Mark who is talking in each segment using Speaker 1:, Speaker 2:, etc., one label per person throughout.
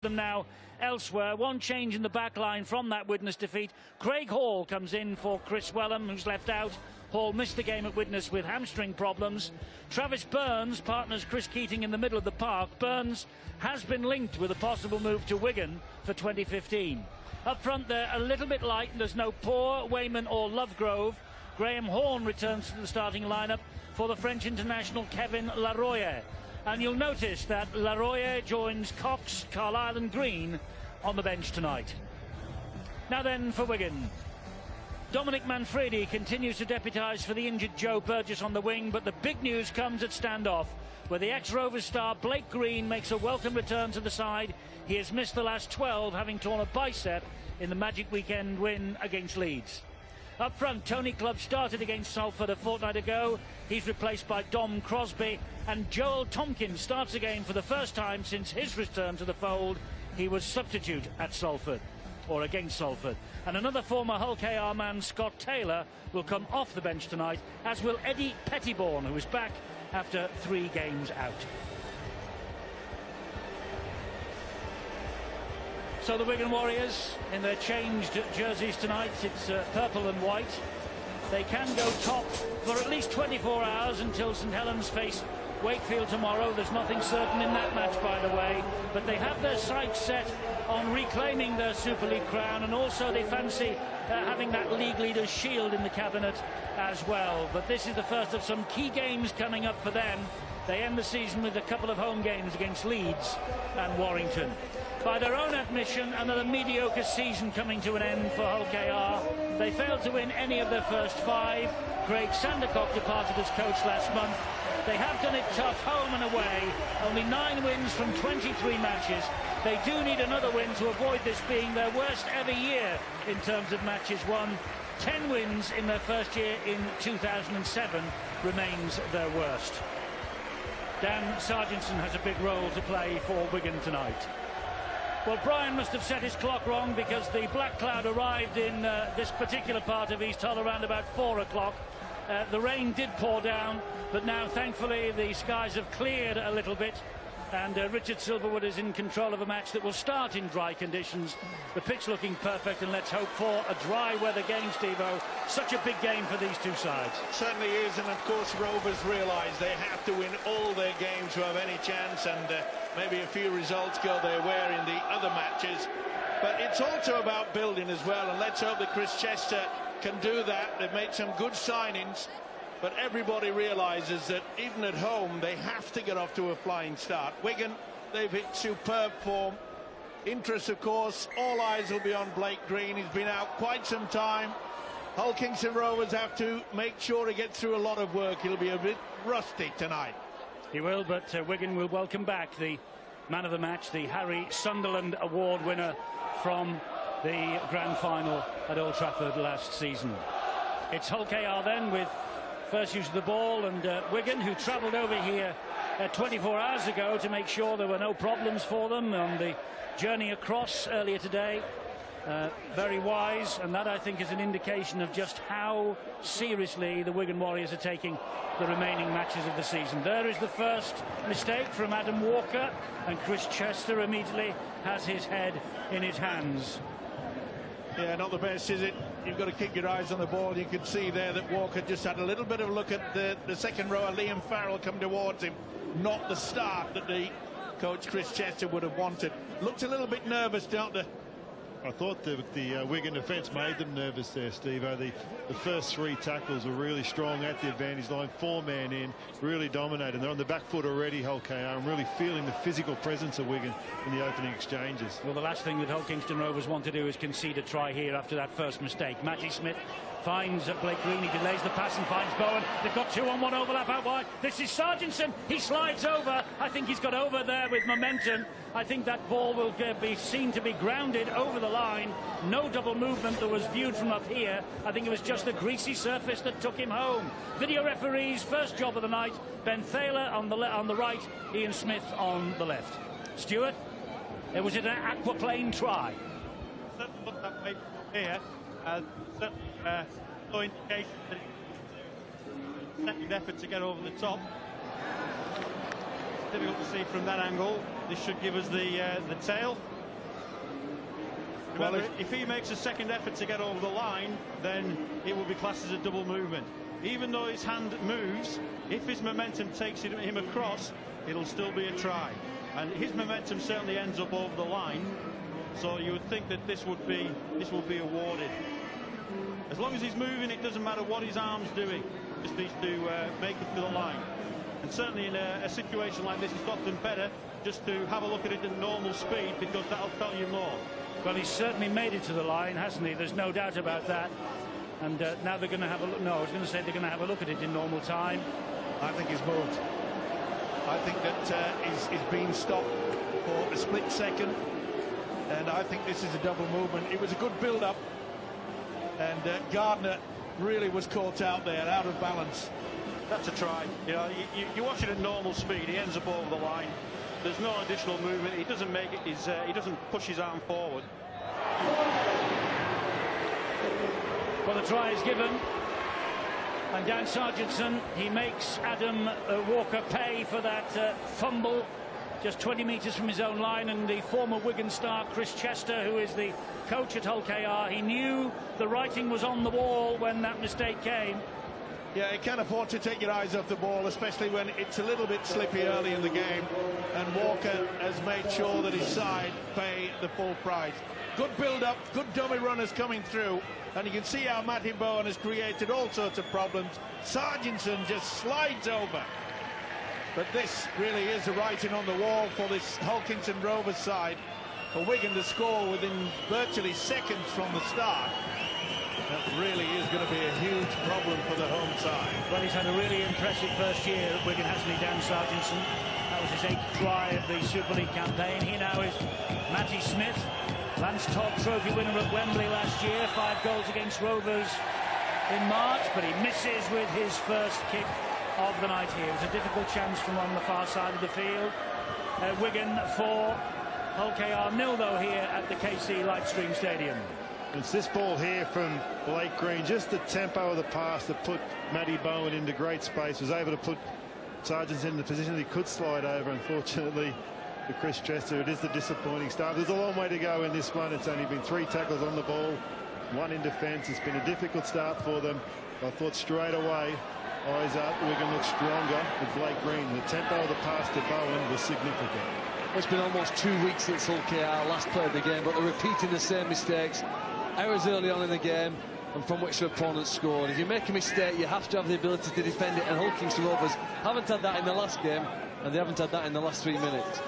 Speaker 1: them now elsewhere. One change in the back line from that Widnes defeat. Craig Hall comes in for Chris Wellham, who's left out. Hall missed the game at Widnes with hamstring problems. Travis Burns partners Chris Keating in the middle of the park. Burns has been linked with a possible move to Wigan for 2015. Up front they're a little bit light, and there's no Poor, Wayman or Lovegrove. Graham Horne returns to the starting lineup for the French international Kevin Laroye. And you'll notice that Laroye joins Cox, Carlisle and Green on the bench tonight. Now then for Wigan. Dominic Manfredi continues to deputise for the injured Joe Burgess on the wing, but the big news comes at standoff, where the ex-Rovers star Blake Green makes a welcome return to the side. He has missed the last 12, having torn a bicep in the Magic Weekend win against Leeds. Up front, Tony Clubb started against Salford a fortnight ago. He's replaced by Dom Crosby, and Joel Tompkins starts again for the first time since his return to the fold. He was substitute at Salford, or against Salford. And another former Hull KR man, Scott Taylor, will come off the bench tonight, as will Eddie Pettiborn, who is back after 3 games out. So the Wigan Warriors in their changed jerseys tonight. It's purple and white. They can go top for at least 24 hours until St Helens face Wakefield tomorrow. There's nothing certain in that match, by the way, but they have their sights set on reclaiming their Super League crown, and also they fancy having that league leader's shield in the cabinet as well. But this is the first of some key games coming up for them. They end the season with a couple of home games against Leeds and Warrington. By their own admission, another mediocre season coming to an end for Hull KR. They failed to win any of their first 5. Craig Sandercock departed as coach last month. They have done it tough home and away. Only 9 wins from 23 matches. They do need another win to avoid this being their worst ever year in terms of matches won. 10 wins in their first year in 2007 remains their worst. Dan Sargentson has a big role to play for Wigan tonight. Well, Brian must have set his clock wrong, because the black cloud arrived in this particular part of East Hull around about 4 o'clock. The rain did pour down, but now thankfully the skies have cleared a little bit, and Richard Silverwood is in control of a match that will start in dry conditions. The pitch looking perfect, and let's hope for a dry weather game, Steve-O. Such a big game for these two sides.
Speaker 2: Certainly is, and of course Rovers realise they have to win all their games to have any chance, and maybe a few results go their way in the other matches. But it's also about building as well, and let's hope that Chris Chester can do that. They've made some good signings, but everybody realises that even at home they have to get off to a flying start. Wigan, they've hit superb form. Interest, of course, all eyes will be on Blake Green. He's been out quite some time. Hull Kingston Rovers have to make sure to get through a lot of work. He'll be a bit rusty tonight.
Speaker 1: He will, but Wigan will welcome back the man of the match, the Harry Sunderland Award winner from the grand final at Old Trafford last season. It's Hull KR then, with first use of the ball, and Wigan, who travelled over here 24 hours ago to make sure there were no problems for them on the journey across earlier today. Very wise, and that I think is an indication of just how seriously the Wigan Warriors are taking the remaining matches of the season. There is the first mistake from Adam Walker, and Chris Chester immediately has his head in his hands.
Speaker 2: Yeah, not the best, is it? You've got to keep your eyes on the ball. You can see there that Walker just had a little bit of a look at the second rower, Liam Farrell, come towards him. Not the start that the coach Chris Chester would have wanted. Looked a little bit nervous, don't they?
Speaker 3: I thought the Wigan defence made them nervous there, Steve-O. The first 3 tackles were really strong at the advantage line, 4-man in, really dominated. They're on the back foot already, Hull KR, and really feeling the physical presence of Wigan in the opening exchanges.
Speaker 1: Well, the last thing that Hull Kingston Rovers want to do is concede a try here after that first mistake. Matty Smith finds Blake Green, he delays the pass and finds Bowen. They've got 2-on-1 overlap out wide. This is Sargentson, he slides over. I think he's got over there with momentum. I think that ball will be seen to be grounded over the line. No double movement that was viewed from up here. I think it was just the greasy surface that took him home. Video referees, first job of the night. Ben Thaler on the right, Ian Smith on the left. Stuart, was it an aquaplane try?
Speaker 4: Certainly looked that way from here. Certainly no indication that second effort to get over the top. difficult to see from that angle. This should give us the tail. Remember,
Speaker 2: Well,
Speaker 4: if he makes a second effort to get over the line, then it will be classed as a double movement. Even though his hand moves, if his momentum takes him across, it'll still be a try. And his momentum certainly ends up over the line, so you would think that this would be awarded. As long as he's moving, it doesn't matter what his arm's doing. Just needs to make it to the line. And certainly in a situation like this, it's often better just to have a look at it at normal speed, because that'll tell you more.
Speaker 1: Well, he's certainly made it to the line, hasn't he? There's no doubt about that. And now they're going to have a look. No, I was going to say they're going to have a look at it in normal time.
Speaker 2: I think he's moved. I think that he's been stopped for a split second, and I think this is a double movement. It was a good build-up, and Gardner really was caught out there, out of balance.
Speaker 4: That's a try. You know, you watch it at normal speed. He ends up over the line. There's no additional movement. He doesn't make it. He doesn't push his arm forward.
Speaker 1: Well, the try is given. And Dan Sargentson, he makes Adam Walker pay for that fumble just 20 metres from his own line. And the former Wigan star Chris Chester, who is the coach at Hull KR, he knew the writing was on the wall when that mistake came.
Speaker 2: Yeah, you can't afford to take your eyes off the ball, especially when it's a little bit slippy early in the game. And Walker has made sure that his side pay the full price. Good build-up, good dummy runners coming through. And you can see how Matty Bowen has created all sorts of problems. Sargentson just slides over. But this really is the writing on the wall for this Hulkinson Rovers side. For Wigan to score within virtually seconds from the start. That really is going to be a huge problem for the home side.
Speaker 1: Well, he's had a really impressive first year at Wigan, hasn't he, Dan Sargentson? That was his 8th try of the Super League campaign. He now is Matty Smith, Lance Todd Trophy winner at Wembley last year, 5 goals against Rovers in March, but he misses with his first kick of the night here. It was a difficult chance from on the far side of the field. Wigan 4, Hull KR 0 though here at the KC Lightstream Stadium.
Speaker 3: It's this ball here from Blake Green, just the tempo of the pass that put Matty Bowen into great space, was able to put Sargentson in the position that he could slide over. Unfortunately for Chris Chester, it is the disappointing start. There's a long way to go in this one. It's only been 3 tackles on the ball, 1 in defence. It's been a difficult start for them. I thought straight away, eyes up, Wigan looked stronger with Blake Green. The tempo of the pass to Bowen was significant.
Speaker 5: It's been almost 2 weeks since Hull KR last played the game, but they're repeating the same mistakes. Errors early on in the game, and from which the opponents scored. If you make a mistake, you have to have the ability to defend it, and Hull Kingston Rovers haven't had that in the last game, and they haven't had that in the last 3 minutes.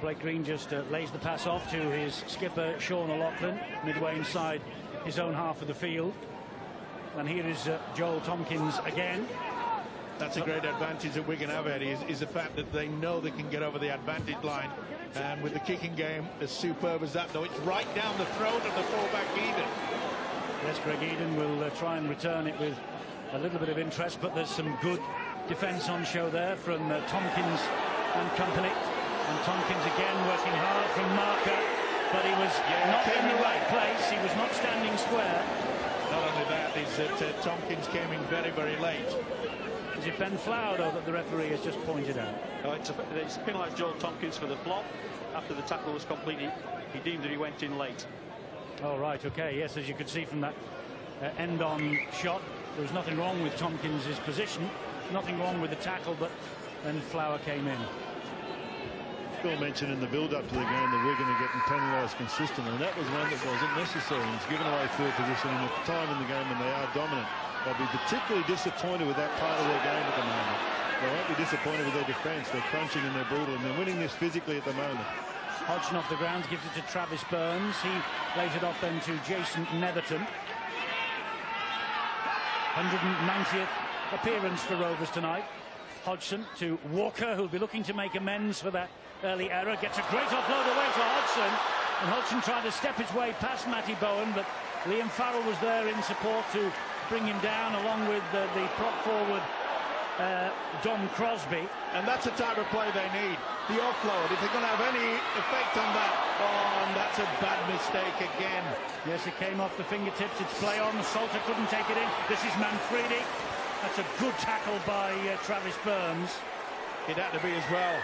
Speaker 1: Blake Green just lays the pass off to his skipper, Sean O'Loughlin, midway inside his own half of the field. And here is Joel Tompkins again.
Speaker 2: That's a great advantage that Wigan have, Eddie, is the fact that they know they can get over the advantage line. And with the kicking game as superb as that, though, it's right down the throat of the fullback Eden.
Speaker 1: Yes, Greg Eden will try and return it with a little bit of interest, but there's some good defence on show there from Tompkins and company. And Tompkins again working hard from marker, but he was not in the right place. He was not standing square.
Speaker 2: Not only that, is that Tompkins came in very, very late.
Speaker 1: Is it Ben Flower, though, that the referee has just pointed out?
Speaker 4: It's penalised Joel Tompkins for the flop. After the tackle was completed, he deemed that he went in late.
Speaker 1: Oh, right, OK. Yes, as you could see from that end-on shot, there was nothing wrong with Tompkins' position. Nothing wrong with the tackle, but then Flower came in.
Speaker 3: Phil mentioned in the build-up to the game that Wigan are getting penalised consistently, and that was one that wasn't necessary. It's given away field position in the time in the game when they are dominant. They'll be particularly disappointed with that part of their game at the moment. They won't be disappointed with their defence. They're crunching and they're brutal, and they're winning this physically at the moment.
Speaker 1: Hodgson off the ground, gives it to Travis Burns. He lays it off then to Jason Netherton. 190th appearance for Rovers tonight. Hodgson to Walker, who'll be looking to make amends for that early error. Gets a great offload away to Hodgson. And Hodgson tried to step his way past Matty Bowen, but Liam Farrell was there in support to bring him down, along with the prop forward Dom Crosby.
Speaker 2: And that's the type of play they need, the offload. If they're going to have any effect on that, that's a bad mistake again.
Speaker 1: Yes, it came off the fingertips. It's play on. Salter couldn't take it in. This is Manfredi. That's a good tackle by Travis Burns.
Speaker 2: It had to be as well.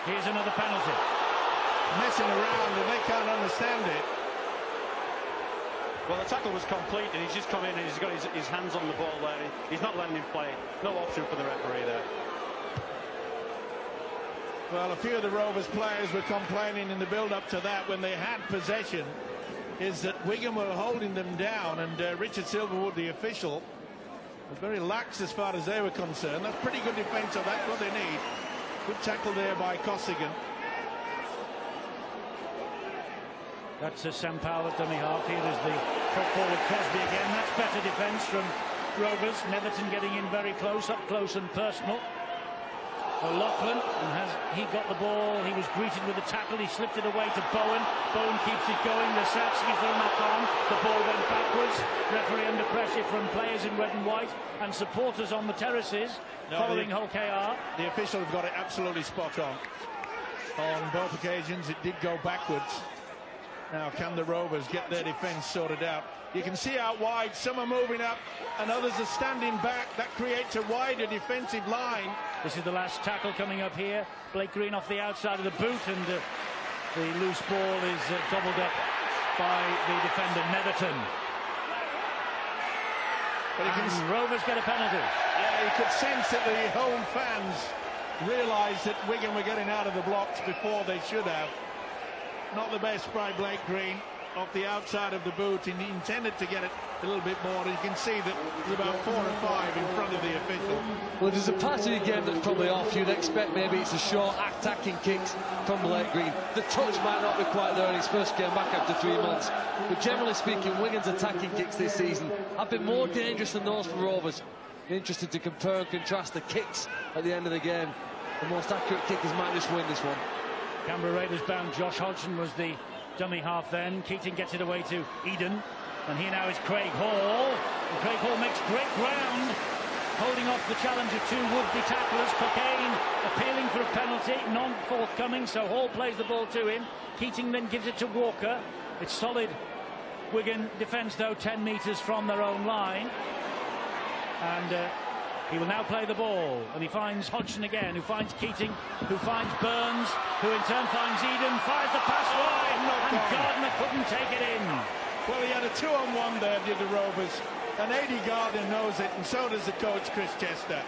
Speaker 1: Here's another penalty.
Speaker 2: Messing around and they can't understand it.
Speaker 4: Well, the tackle was complete and he's just come in and he's got his hands on the ball there. He's not letting him play. No option for the referee there.
Speaker 2: Well, a few of the Rovers players were complaining in the build-up to that when they had possession, is that Wigan were holding them down, and Richard Silverwood, the official, was very lax as far as they were concerned. That's pretty good defence, so that's what they need. Good tackle there by Costigan.
Speaker 1: That's Sam Powell at dummy half. Here is the prop forward Crosby again. That's better defence from Rovers. Netherton getting in very close, up close and personal. O'Loughlin, and has he got the ball? He was greeted with a tackle. He slipped it away to Bowen. Bowen keeps it going. The Satsky for a knock on. The ball went backwards. Referee under pressure from players in red and white and supporters on the terraces following Hull KR.
Speaker 2: The officials got it absolutely spot on. On both occasions, it did go backwards. Now, can the Rovers get their defence sorted out? You can see out wide, some are moving up and others are standing back. That creates a wider defensive line.
Speaker 1: This is the last tackle coming up here. Blake Green off the outside of the boot, and the loose ball is gobbled up by the defender Netherton. But Rovers get a penalty.
Speaker 2: Yeah, you could sense that the home fans realised that Wigan were getting out of the blocks before they should have. Not the best by Blake Green off the outside of the boot, and he intended to get it a little bit more. And you can see that there's about 4 or 5 in front of the official.
Speaker 5: Well, there's a part of the game that's probably off. You'd expect maybe it's a short attacking kicks from Blake Green. The touch might not be quite there in his first game back after 3 months, but generally speaking, Wigan's attacking kicks this season have been more dangerous than those for Rovers. Interested to compare and contrast the kicks at the end of the game. The most accurate kickers might just win this one.
Speaker 1: Canberra Raiders bound Josh Hodgson was the dummy half then. Keating gets it away to Eden, and here now is Craig Hall. And Craig Hall makes great ground, holding off the challenge of 2 would-be tacklers. Cockayne appealing for a penalty, non-forthcoming, so Hall plays the ball to him. Keating then gives it to Walker. It's solid Wigan defence, though, 10 metres from their own line. And he will now play the ball, and he finds Hodgson again, who finds Keating, who finds Burns, who in turn finds Eden, fires the pass wide, and Gardner couldn't take it in.
Speaker 2: Well, he had a 2-on-1 there, did the Rovers, and Aidy Gardner knows it, and so does the coach, Chris Chester.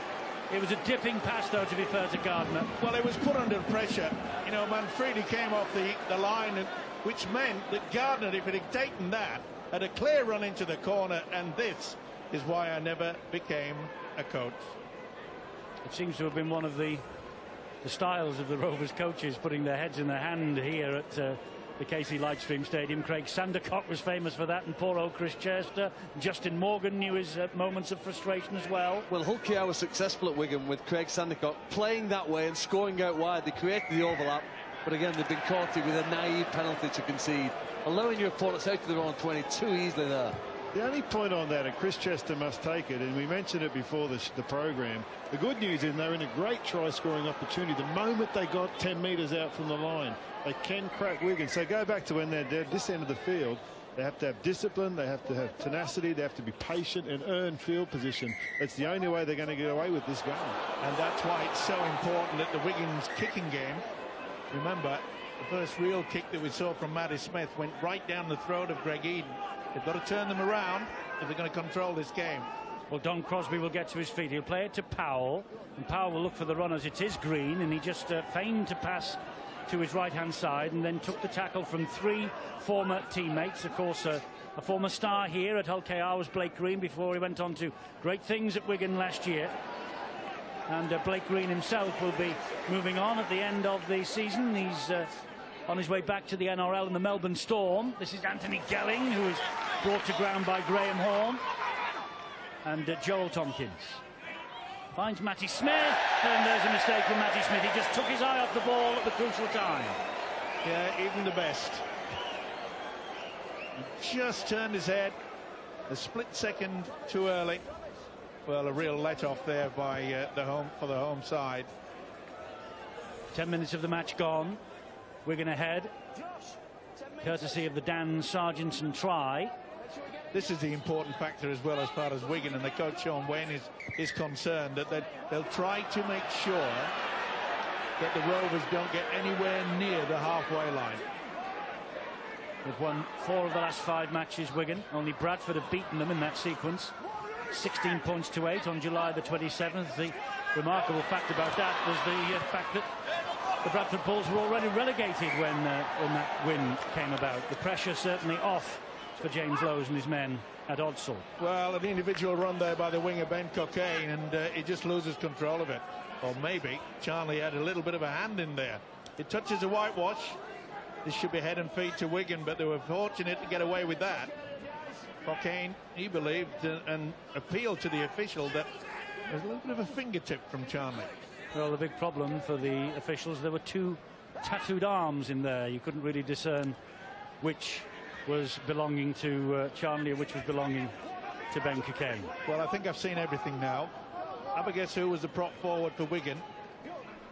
Speaker 1: It was a dipping pass, though, to be fair to Gardner.
Speaker 2: Well, it was put under pressure. You know, Manfredi came off the line, which meant that Gardner, if it had taken that, had a clear run into the corner, and this is why I never became a coach.
Speaker 1: It seems to have been one of the styles of the Rovers coaches, putting their heads in their hand here at the Casey Lightstream Stadium. Craig Sandercock was famous for that, and poor old Chris Chester. Justin Morgan knew his moments of frustration as well.
Speaker 5: Well, Hull KR was successful at Wigan with Craig Sandercock playing that way and scoring out wide. They created the overlap, but again they've been caught with a naive penalty to concede, allowing your opponents out to their own 20 too easily there.
Speaker 3: The only point on that, and Chris Chester must take it, and we mentioned it before the program, the good news is they're in a great try-scoring opportunity. The moment they got 10 metres out from the line, they can crack Wigan. So go back to when they're at this end of the field. They have to have discipline, they have to have tenacity, they have to be patient and earn field position. That's the only way they're going to get away with this game.
Speaker 2: And that's why it's so important that the Wigan's kicking game, remember, the first real kick that we saw from Matty Smith went right down the throat of Greg Eden. They've got to turn them around if they're going to control this game.
Speaker 1: Well, Don Crosby will get to his feet. He'll play it to Powell, and Powell will look for the runners. It is Green, and he just feigned to pass to his right-hand side and then took the tackle from 3 former teammates. Of course, a former star here at Hull KR was Blake Green before he went on to great things at Wigan last year. And Blake Green himself will be moving on at the end of the season. He's on his way back to the NRL in the Melbourne Storm. This is Anthony Gelling, who is brought to ground by Graham Horne. And Joel Tompkins finds Matty Smith, and there's a mistake from Matty Smith. He just took his eye off the ball at the crucial time.
Speaker 2: Yeah, even the best. He just turned his head a split second too early. Well, a real let-off there by the home side.
Speaker 1: 10 minutes of the match gone. Wigan ahead, courtesy of the Dan Sargentson try.
Speaker 2: This is the important factor as well as far as Wigan and the coach Sean Wayne is concerned, that they'll try to make sure that the Rovers don't get anywhere near the halfway line.
Speaker 1: They've won 4 of the last 5 matches, Wigan. Only Bradford have beaten them in that sequence. 16 points to 8 on July the 27th. The remarkable fact about that was the fact that the Bradford Bulls were already relegated when that win came about. The pressure certainly off for James Lowes and his men at Odsal.
Speaker 2: Well, an individual run there by the winger Ben Cockayne, and he just loses control of it. Or maybe Charlie had a little bit of a hand in there. It touches a whitewash. This should be head and feet to Wigan, but they were fortunate to get away with that. Cockayne, he believed and appealed to the official that there's a little bit of a fingertip from Charlie.
Speaker 1: Well, the big problem for the officials, there were 2 tattooed arms in there. You couldn't really discern which was belonging to Charlie and which was belonging to Ben Cockayne.
Speaker 2: Well, I think I've seen everything now. Have a guess who was the prop forward for Wigan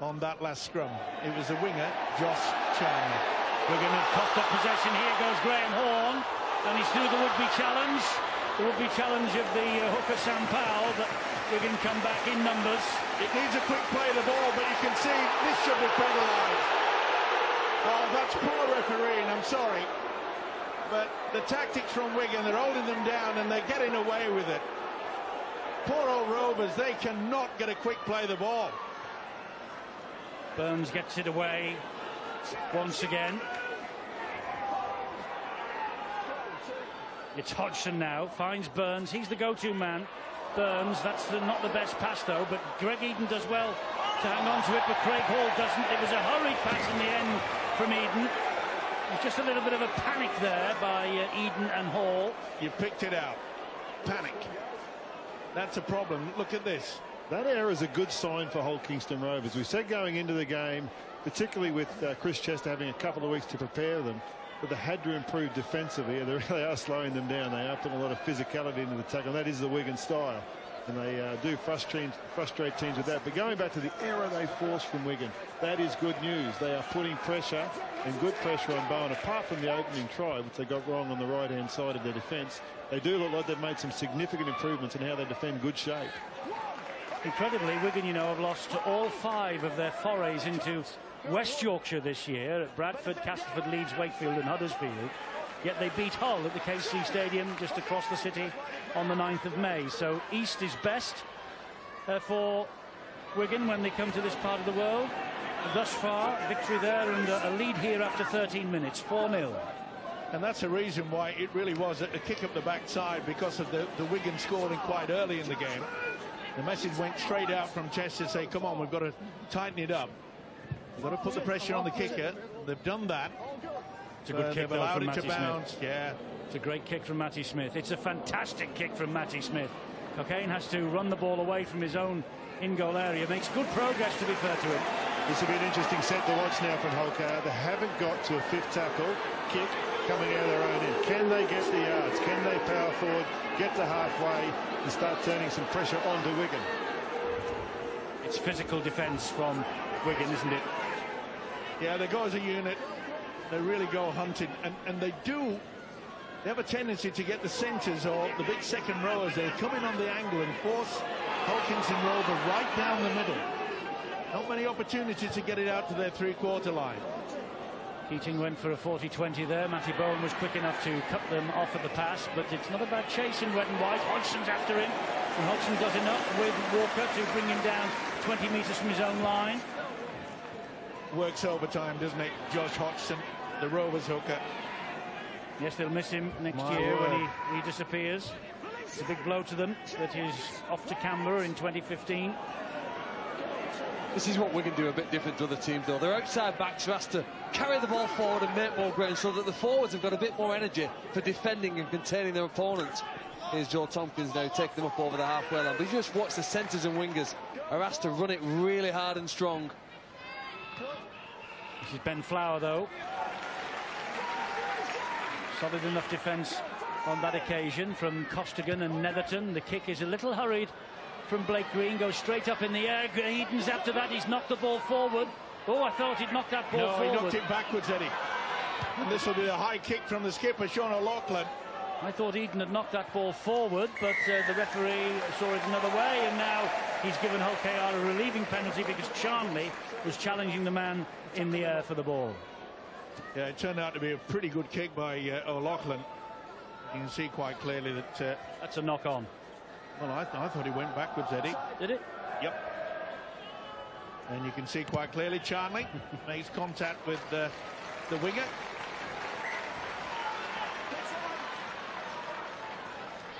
Speaker 2: on that last scrum? It was the winger, Josh Charlie.
Speaker 1: Wigan have coughed up possession. Here goes Graham Horn, and he's through the would-be challenge. The would-be challenge of the hooker Sam Powell, but Wigan come back in numbers.
Speaker 2: It needs a quick play of the ball, but you can see this should be penalised. Oh, that's poor refereeing, I'm sorry. But the tactics from Wigan, they're holding them down and they're getting away with it. Poor old Rovers, they cannot get a quick play of the ball.
Speaker 1: Burns gets it away once again. It's Hodgson now, finds Burns. He's the go-to man. Burns, that's not the best pass though, but Greg Eden does well to hang on to it, but Craig Hall doesn't. It was a hurried pass in the end from Eden. There's just a little bit of a panic there by Eden and Hall.
Speaker 2: You picked it out. Panic. That's a problem. Look at this.
Speaker 3: That error is a good sign for Hull Kingston Rovers. We said going into the game, particularly with Chris Chester having a couple of weeks to prepare them, but they had to improve defensively. They really are slowing them down. They are putting a lot of physicality into the tackle. That is the Wigan style, and they do frustrate teams with that. But going back to the error they forced from Wigan, that is good news. They are putting pressure, and good pressure on Bowen. Apart from the opening try, which they got wrong on the right-hand side of their defence, they do look like they've made some significant improvements in how they defend good shape.
Speaker 1: Incredibly, Wigan, you know, have lost all 5 of their forays into West Yorkshire this year at Bradford, Castleford, Leeds, Wakefield and Huddersfield. Yet they beat Hull at the KC Stadium just across the city on the 9th of May. So East is best for Wigan when they come to this part of the world. Thus far, victory there and a lead here after 13 minutes, 4-0.
Speaker 2: And that's the reason why it really was a kick up the backside, because of the Wigan scoring quite early in the game. The message went straight out from Chester to say, come on, we've got to tighten it up. We've got to put the pressure on the kicker. They've done that.
Speaker 1: It's a good kick, though, from Matty Smith.
Speaker 2: Yeah.
Speaker 1: It's a great kick from Matty Smith. It's a fantastic kick from Matty Smith. Cockayne has to run the ball away from his own in-goal area. Makes good progress, to be fair to him.
Speaker 3: This will be an interesting set to watch now from Hull. They haven't got to a 5th tackle kick coming out of their own end. Can they get the yards? Can they power forward, get to halfway and start turning some pressure onto Wigan?
Speaker 1: It's physical defence from Wigan, isn't it?
Speaker 2: Yeah, they go as a unit. They really go hunting, and they have a tendency to get the centres or the big second rowers. They come in on the angle and force Hull Kingston Rover right down the middle. Not many opportunities to get it out to their 3-quarter line.
Speaker 1: Keating went for a 40-20 there. Matty Bowen was quick enough to cut them off at the pass, but it's not a bad chase in red and white. Hodgson's after him, and Hodgson does enough with Walker to bring him down 20 metres from his own line.
Speaker 2: Works overtime, doesn't it? Josh Hodgson, the Rovers hooker.
Speaker 1: Yes, they'll miss him next year when he disappears. It's a big blow to them that he's off to Canberra in 2015.
Speaker 5: This is what Wigan do a bit different to other teams, though. Their outside backs are asked to carry the ball forward and make more ground, so that the forwards have got a bit more energy for defending and containing their opponents. Here's Joe Tompkins now taking them up over the halfway line. But you just watch the centres and wingers are asked to run it really hard and strong.
Speaker 1: This is Ben Flower, though. Solid enough defence on that occasion from Costigan and Netherton. The kick is a little hurried from Blake Green, goes straight up in the air. Eden's after that, he's knocked the ball forward. Oh, I thought he'd knocked that ball forward.
Speaker 2: No, he knocked it backwards, Eddie. And this will be a high kick from the skipper, Sean O'Loughlin.
Speaker 1: I thought Eden had knocked that ball forward, but the referee saw it another way, and now he's given Hull KR a relieving penalty because Charnley was challenging the man in the air for the ball.
Speaker 2: Yeah, it turned out to be a pretty good kick by O'Loughlin. You can see quite clearly that...
Speaker 1: That's a knock-on.
Speaker 2: Well, I thought he went backwards, Eddie.
Speaker 1: Did it?
Speaker 2: Yep. And you can see quite clearly Charnley makes contact with the winger.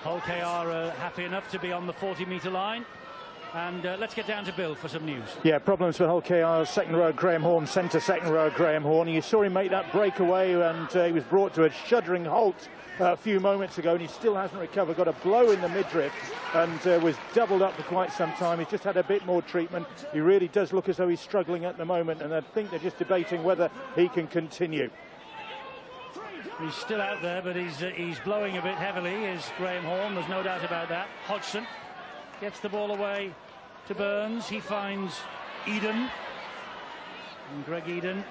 Speaker 1: Hull KR happy enough to be on the 40-metre line. And let's get down to Bill for some news.
Speaker 6: Yeah, problems for Hull KR's second row, Graham Horn, centre second row, Graham Horn. You saw him make that breakaway, and he was brought to a shuddering halt a few moments ago, and he still hasn't recovered. Got a blow in the midriff and was doubled up for quite some time. He's just had a bit more treatment. He really does look as though he's struggling at the moment, and I think they're just debating whether he can continue.
Speaker 1: He's still out there, but he's blowing a bit heavily, is Graham Horn. There's no doubt about that. Hodgson gets the ball away to Burns. He finds Eden. And Greg Eden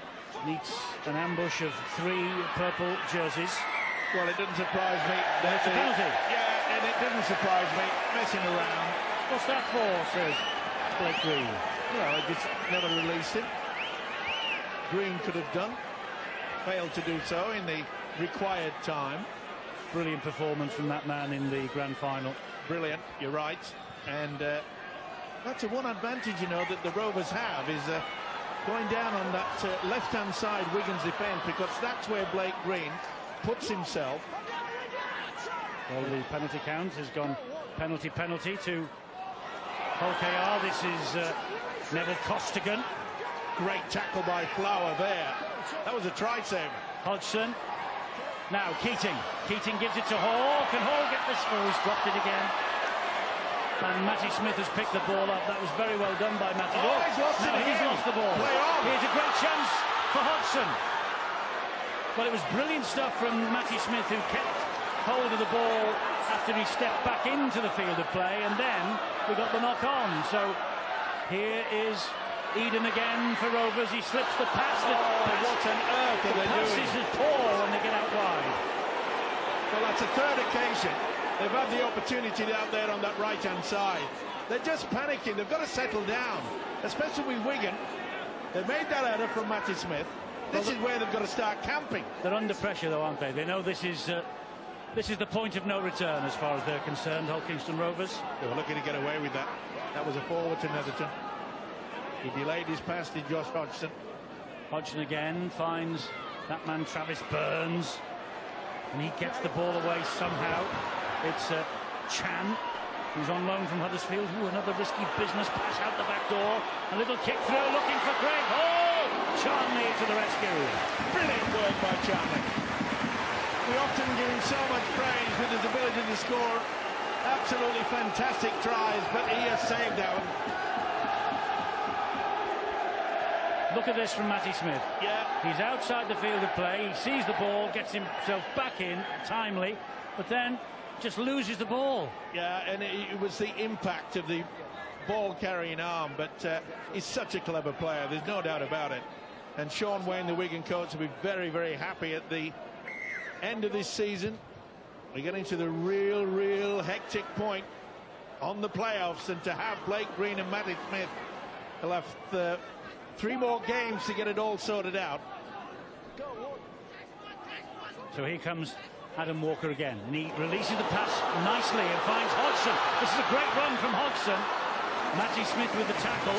Speaker 1: meets an ambush of 3 purple jerseys.
Speaker 2: Well, it didn't surprise me.
Speaker 1: That's a penalty.
Speaker 2: Yeah, and it didn't surprise me. Messing around.
Speaker 1: What's that for, says Blake Green.
Speaker 2: Well, it just never released him. Green could have done. Failed to do so in the required time.
Speaker 1: Brilliant performance from that man in the grand final.
Speaker 2: Brilliant, you're right. And that's the one advantage, you know, that the Rovers have, is going down on that left-hand side Wigan's defence, because that's where Blake Green puts himself.
Speaker 1: Well, the penalty count has gone penalty to Hull KR. This is Neville Costigan.
Speaker 2: Great tackle by Flower there. That was a try save.
Speaker 1: Hodgson. Now Keating. Keating gives it to Hall. Can Hall get this? Oh, he's dropped it again. And Matty Smith has picked the ball up. That was very well done by Matty.
Speaker 2: Oh, he's lost it again.
Speaker 1: He's lost the ball.
Speaker 2: Play on.
Speaker 1: Here's a great chance for Hodgson. Well, it was brilliant stuff from Matty Smith, who kept hold of the ball after he stepped back into the field of play, and then we got the knock on. So here is Eden again for Rovers. He slips the pass.
Speaker 2: What on earth are they doing?
Speaker 1: Passes is poor when they get out wide.
Speaker 2: Well, that's a third occasion. They've had the opportunity out there on that right-hand side. They're just panicking. They've got to settle down, especially with Wigan. They made that error from Matty Smith. This is where they've got to start camping.
Speaker 1: They're under pressure, though, aren't they? They know this is the point of no return as far as they're concerned, Hull Kingston Rovers.
Speaker 2: They were looking to get away with that. That was a forward to Netherton. He delayed his pass to Josh Hodgson.
Speaker 1: Hodgson again finds that man Travis Burns, and he gets the ball away somehow. It's Chan, who's on loan from Huddersfield. Ooh, another risky business pass out the back door. A little kick through, looking for Craig. Oh! Charnley to the rescue.
Speaker 2: Brilliant work by Charnley. We often give him so much praise with his ability to score absolutely fantastic tries, but he has saved that one.
Speaker 1: Look at this from Matty Smith.
Speaker 2: Yeah.
Speaker 1: He's outside the field of play. He sees the ball, gets himself back in timely, but then just loses the ball.
Speaker 2: Yeah, and it was the impact of the ball-carrying arm, but he's such a clever player, there's no doubt about it. And Sean Wayne, the Wigan coach, will be very, very happy at the end of this season. We're getting to the real hectic point on the playoffs, and to have Blake Green and Matty Smith, he'll have 3 more games to get it all sorted out.
Speaker 1: So here comes Adam Walker again, and he releases the pass nicely and finds Hodgson. This is a great run from Hodgson. Matty Smith with the tackle.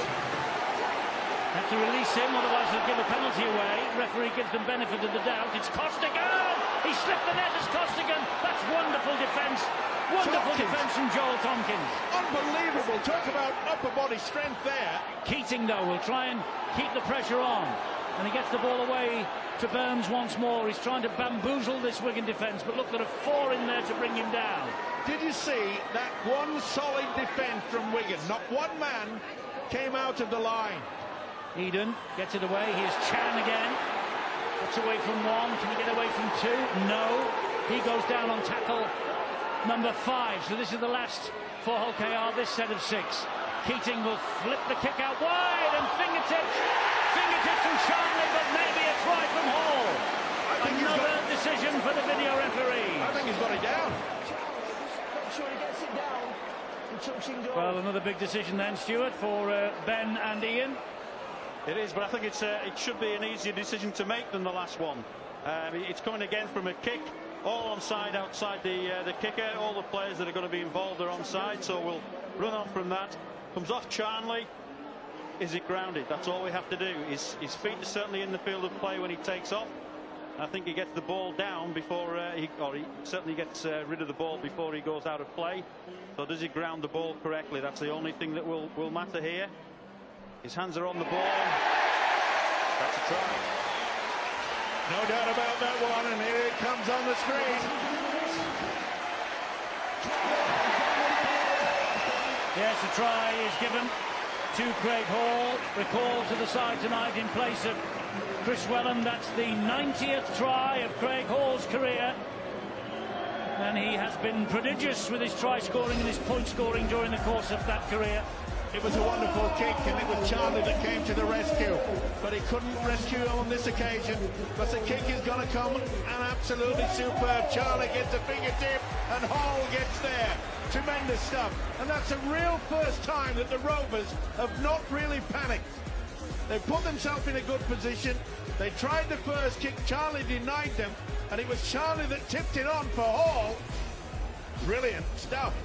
Speaker 1: Have to release him, otherwise they'll give a penalty away. Referee gives them benefit of the doubt. It's Costigan! He slipped the net as Costigan. That's wonderful defence. Wonderful defence from Joel Tompkins.
Speaker 2: Unbelievable. Talk about upper body strength there.
Speaker 1: Keating, though, will try and keep the pressure on. And he gets the ball away to Burns once more. He's trying to bamboozle this Wigan defence, but look, there are 4 in there to bring him down.
Speaker 2: Did you see that one solid defence from Wigan? Not one man came out of the line.
Speaker 1: Eden gets it away. Here's Chan again. Gets away from 1. Can he get away from 2? No. He goes down on tackle number 5. So this is the last for Hull KR, this set of 6. Keating will flip the kick out wide, and fingertips from Charnley, but maybe a try from Hall. Another decision for the video referee.
Speaker 2: I think he's got it down.
Speaker 1: Well, another big decision then, Stuart, for Ben and Ian.
Speaker 4: It is, but I think it should be an easier decision to make than the last one. It's coming again from a kick, all onside outside the kicker. All the players that are going to be involved are onside, so we'll run off from that. Comes off Charnley. Is it grounded? That's all we have to do. His feet are certainly in the field of play when he takes off. I think he gets the ball down before he certainly gets rid of the ball before he goes out of play. So does he ground the ball correctly? That's the only thing that will matter here. His hands are on the ball. That's a try.
Speaker 2: No doubt about that one, and here it comes on the screen.
Speaker 1: Yes, a try is given to Craig Hall, recalled to the side tonight in place of Chris Wellham. That's the 90th try of Craig Hall's career, and he has been prodigious with his try scoring and his point scoring during the course of that career.
Speaker 2: It was a wonderful kick, and it was Charlie that came to the rescue, but he couldn't rescue on this occasion. But the kick is going to come, and absolutely superb. Charlie gets a fingertip, and Hall gets there. Tremendous stuff, and that's a real first time that the Rovers have not really panicked. They put themselves in a good position. They tried the first kick. Charlie denied them, and it was Charlie that tipped it on for Hall. Brilliant stuff.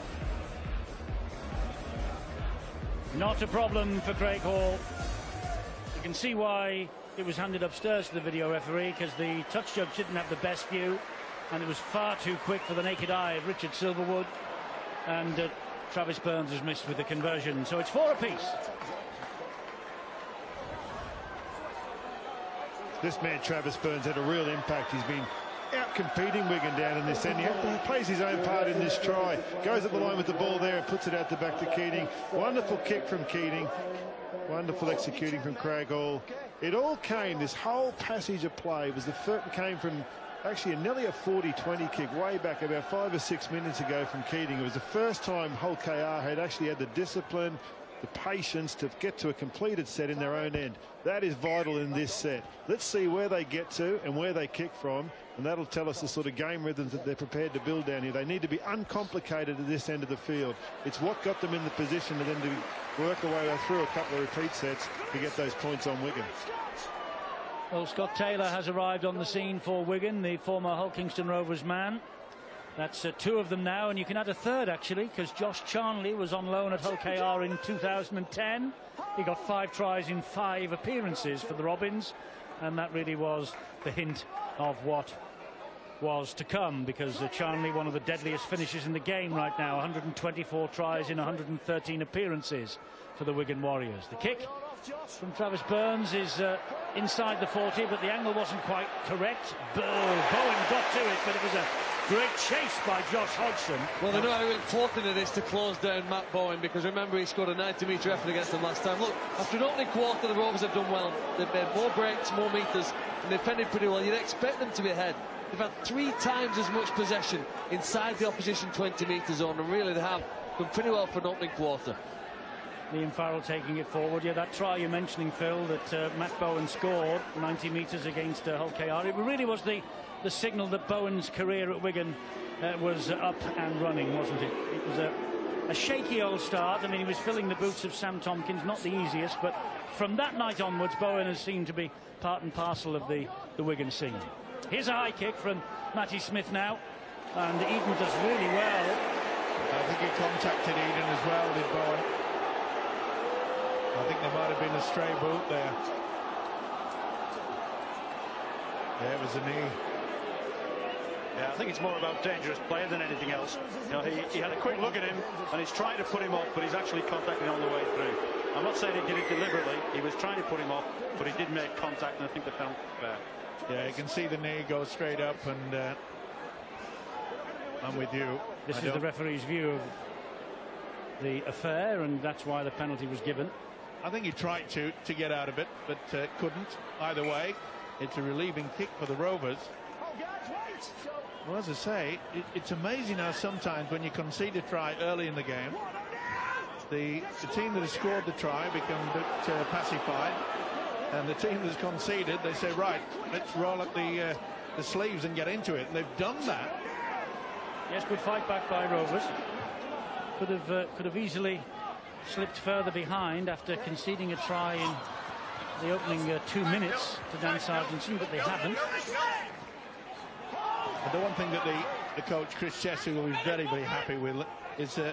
Speaker 1: Not a problem for Craig Hall. You can see why it was handed upstairs to the video referee, because the touch judge didn't have the best view, and it was far too quick for the naked eye of Richard Silverwood, and Travis Burns has missed with the conversion, so it's 4 apiece.
Speaker 3: This man Travis Burns had a real impact. He's been out competing Wigan down in this end. He plays his own part in this try. Goes at the line with the ball there and puts it out the back to Keating. Wonderful kick from Keating. Wonderful executing from Craig Hall. It all came, this whole passage of play was came from actually nearly a 40-20 kick way back about 5 or 6 minutes ago from Keating. It was the first time Hull KR had actually had the discipline, the patience to get to a completed set in their own end. That is vital in this set. Let's see where they get to and where they kick from, and that'll tell us the sort of game rhythms that they're prepared to build down here. They need to be uncomplicated at this end of the field. It's what got them in the position to then to work their way through a couple of repeat sets to get those points on Wigan.
Speaker 1: Well, Scott Taylor has arrived on the scene for Wigan, the former Hull Kingston Rovers man. That's 2 of them now, and you can add a third actually, because Josh Charnley was on loan at Hull KR in 2010. He got 5 tries in 5 appearances for the Robins, and that really was the hint of what was to come, because Charnley, one of the deadliest finishers in the game right now, 124 tries in 113 appearances for the Wigan Warriors. The kick from Travis Burns is inside the 40, but the angle wasn't quite correct. Bowen got to it, but it was a great chase by Josh Hodgson.
Speaker 5: Well, they know how important it is to close down Matt Bowen, because remember, he scored a 90-metre effort against them last time. Look, after an opening quarter, the Rovers have done well. They've made more breaks, more metres, and they've defended pretty well. You'd expect them to be ahead. They've had 3 times as much possession inside the opposition 20-metre zone, and really they have done pretty well for an opening quarter.
Speaker 1: Liam Farrell taking it forward. Yeah, that try you're mentioning, Phil, that Matt Bowen scored 90 metres against Hull KR. It really was the signal that Bowen's career at Wigan was up and running, wasn't it? It was a shaky old start. I mean, he was filling the boots of Sam Tompkins, not the easiest, but from that night onwards, Bowen has seemed to be part and parcel of the Wigan scene. Here's a high kick from Matty Smith now, and Eden does really well.
Speaker 2: I think he contacted Eden as well, did Bowen. I think there might have been a stray boot there. There was a knee.
Speaker 4: Yeah, I think it's more about dangerous play than anything else. You know, he had a quick look at him, and he's trying to put him off, but he's actually contacting on the way through. I'm not saying he did it deliberately. He was trying to put him off, but he did make contact, and I think the penalty fair.
Speaker 2: Yeah, you can see the knee go straight up, and I'm with you.
Speaker 1: This is the referee's view of the affair, and that's why the penalty was given.
Speaker 2: I think he tried to get out of it, but couldn't. Either way, it's a relieving kick for the Rovers. Well, as I say, it's amazing how sometimes when you concede a try early in the game, the team that has scored the try become a bit pacified, and the team that's conceded, they say, right, let's roll up the sleeves and get into it, and they've done that.
Speaker 1: Yes, good fight back by Rovers. could have easily slipped further behind after conceding a try in the opening 2 minutes to Dan Sargentson, but they haven't.
Speaker 2: But the one thing that the coach Chris Chester will be very, very happy with is the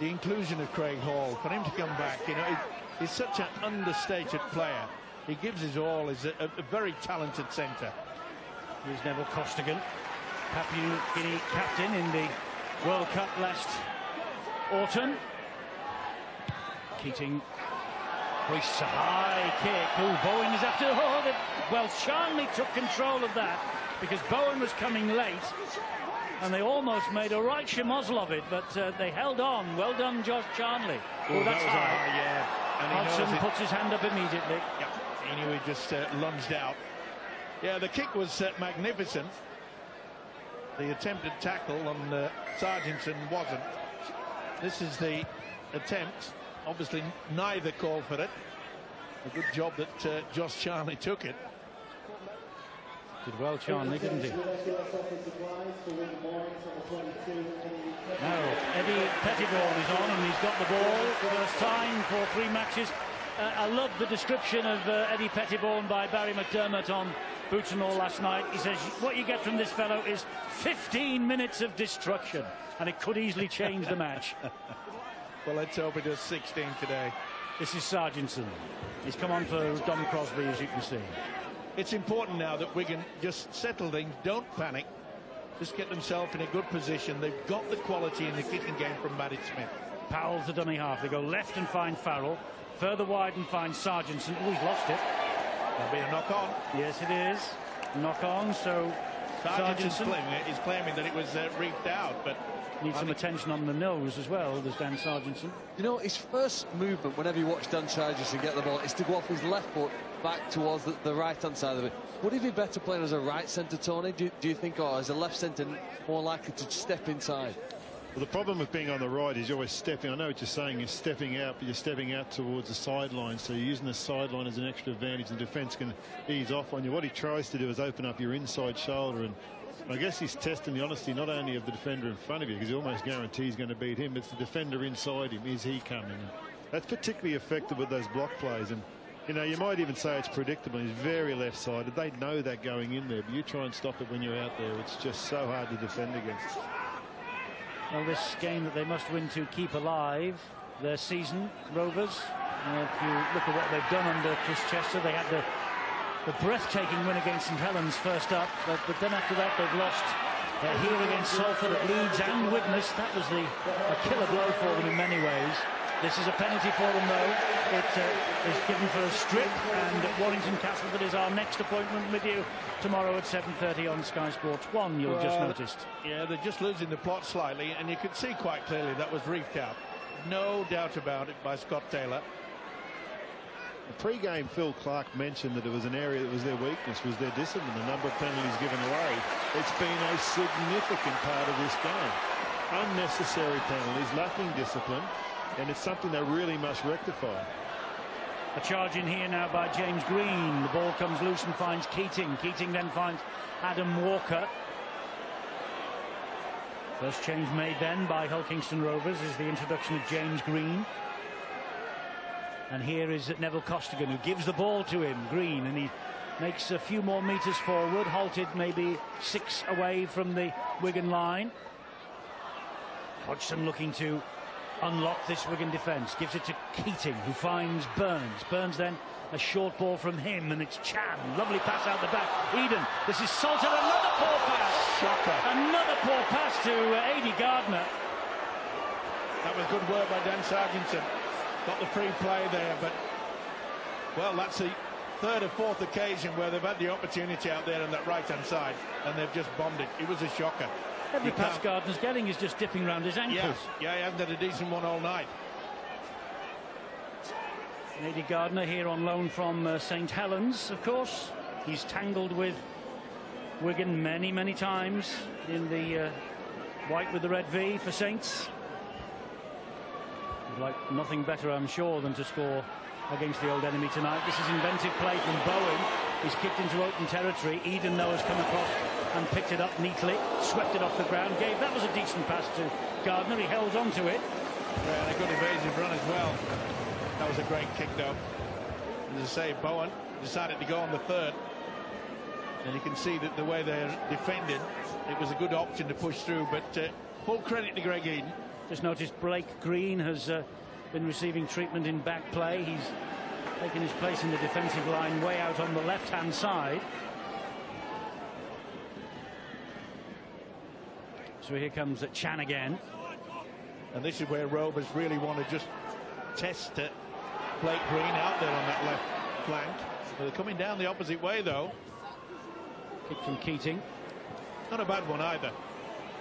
Speaker 2: inclusion of Craig Hall. For him to come back, you know, he's such an understated player. He gives his all. He's a very talented centre.
Speaker 1: Here's Neville Costigan, Papua Guinea captain in the World Cup last autumn. Keating hoists a high kick. Oh, Bowen is after. Well, Charnley took control of that because Bowen was coming late, and they almost made a right schmozzle of it, but they held on. Well done, Josh Charnley. Oh, that's high.
Speaker 2: Yeah. And
Speaker 1: Hodgson puts his hand up immediately.
Speaker 2: Yeah, he knew he just lunged out. Yeah, the kick was magnificent. The attempted tackle on Sargentson wasn't. This is the attempt. Obviously, neither called for it. A good job that Josh Charnley took it.
Speaker 1: Did well, Charnley, didn't he? Now, Eddie Pettiborn is on, and he's got the ball. First time for 3 matches. I love the description of Eddie Pettiborn by Barry McDermott on Boots and All last night. He says, what you get from this fellow is 15 minutes of destruction, and it could easily change the match.
Speaker 2: Well, let's hope it does 16 today.
Speaker 1: This is Sargentson. He's come on for Dom Crosby, as you can see.
Speaker 2: It's important now that Wigan just settle things, don't panic, just get themselves in a good position. They've got the quality in the kicking game from Matty Smith.
Speaker 1: Powell's the dummy half. They go left and find Farrell, further wide and find Sargentson. Oh, he's lost it.
Speaker 2: There'll be a knock on.
Speaker 1: Yes, it is. Knock on, so
Speaker 2: Sargentson is claiming that it was reefed out, but
Speaker 1: needs some attention on the nose as well, does Dan Sargentson.
Speaker 5: You know, his first movement, whenever you watch Dan Sargentson get the ball, is to go off his left foot back towards the right-hand side of it. Would he be better playing as a right centre, Tony, do you think, or as a left centre more likely to step inside?
Speaker 3: Well, the problem with being on the right is you're always stepping. I know what you're saying, you're stepping out, but you're stepping out towards the sideline, so you're using the sideline as an extra advantage, and defence can ease off on you. What he tries to do is open up your inside shoulder, and I guess he's testing the honesty not only of the defender in front of you, because he almost guarantees he's going to beat him, but it's the defender inside him. Is he coming? And that's particularly effective with those block plays, and you know, you might even say it's predictable. He's very left-sided. They know that going in there, but you try and stop it when you're out there. It's just so hard to defend against.
Speaker 1: Well, this game that they must win to keep alive their season, Rovers. If you look at what they've done under Chris Chester, they had the breathtaking win against St Helens first up, but then after that they've lost here against Salford at Leeds and Widnes. That was a killer blow for them in many ways. This is a penalty for them, though. It is given for a strip, and Warrington Castleford is our next appointment with you tomorrow at 7:30 on Sky Sports 1. You've just noticed.
Speaker 2: Yeah, they're just losing the plot slightly, and you could see quite clearly that was reefed out. No doubt about it by Scott Taylor.
Speaker 3: The pre-game Phil Clark mentioned that it was an area that was their weakness, was their discipline, the number of penalties given away. It's been a significant part of this game. Unnecessary penalties, lacking discipline, and it's something they really must rectify.
Speaker 1: A charge in here now by James Green. The ball comes loose and finds Keating. Keating then finds Adam Walker. First change made then by Hull Kingston Rovers is the introduction of James Green. And here is Neville Costigan, who gives the ball to him, Green, and he makes a few more metres forward, halted maybe 6 away from the Wigan line. Hodgson looking to unlock this Wigan defence, gives it to Keating, who finds Burns. Burns then a short ball from him, and it's Chan. Lovely pass out the back. Eden, this is Salter, another poor pass.
Speaker 2: Shocker.
Speaker 1: Another poor pass to A.D. Gardner.
Speaker 2: That was good work by Dan Sargentson. Got the free play there, but well, that's the third or fourth occasion where they've had the opportunity out there on that right-hand side, and they've just bombed it. It was a shocker.
Speaker 1: Every pass Gardner's getting is just dipping round his ankles.
Speaker 2: Yeah, he hasn't had a decent one all night.
Speaker 1: A.D. Gardner here on loan from St Helens, of course. He's tangled with Wigan many, many times in the white with the red V for Saints. He'd like nothing better, I'm sure, than to score against the old enemy tonight. This is inventive play from Bowen. He's kicked into open territory. Eden, though, has come across and picked it up neatly, swept it off the ground. That was a decent pass to Gardner. He held on to it.
Speaker 2: Yeah, and a good evasive run as well. That was a great kick, though. As I say, Bowen decided to go on the third. And you can see that the way they're defending, it was a good option to push through. But full credit to Greg Eden.
Speaker 1: Just noticed Blake Green has been receiving treatment in back play. He's taken his place in the defensive line way out on the left-hand side. So here comes Chan again.
Speaker 2: And this is where Rovers really want to just test Blake Green out there on that left flank. So they're coming down the opposite way, though.
Speaker 1: Kick from Keating.
Speaker 2: Not a bad one either.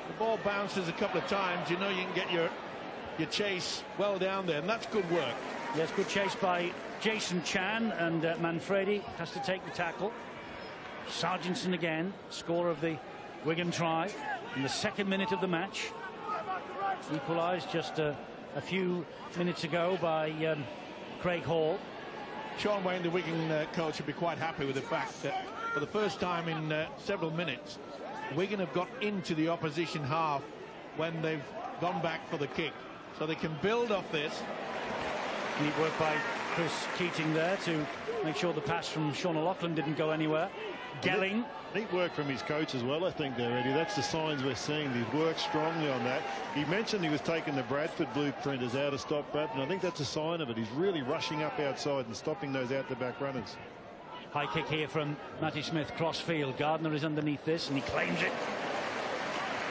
Speaker 2: The ball bounces a couple of times. You know you can get your chase well down there, and that's good work.
Speaker 1: Yes, good chase by Jason Chan, and Manfredi has to take the tackle. Sargentson again, score of the Wigan try in the 2nd minute of the match. Equalised just a few minutes ago by Craig Hall.
Speaker 2: Sean Wayne, the Wigan coach, would be quite happy with the fact that for the first time in several minutes, Wigan have got into the opposition half when they've gone back for the kick. So they can build off this.
Speaker 1: Neat work by Chris Keating there to make sure the pass from Sean O'Loughlin didn't go anywhere. Gelling.
Speaker 3: Neat work from his coach as well, I think, there, Eddie. That's the signs we're seeing. He's worked strongly on that. He mentioned he was taking the Bradford blueprint as out of stop Bradford, and I think that's a sign of it. He's really rushing up outside and stopping those out-the-back runners.
Speaker 1: High kick here from Matty Smith, cross field. Gardner is underneath this, and he claims it.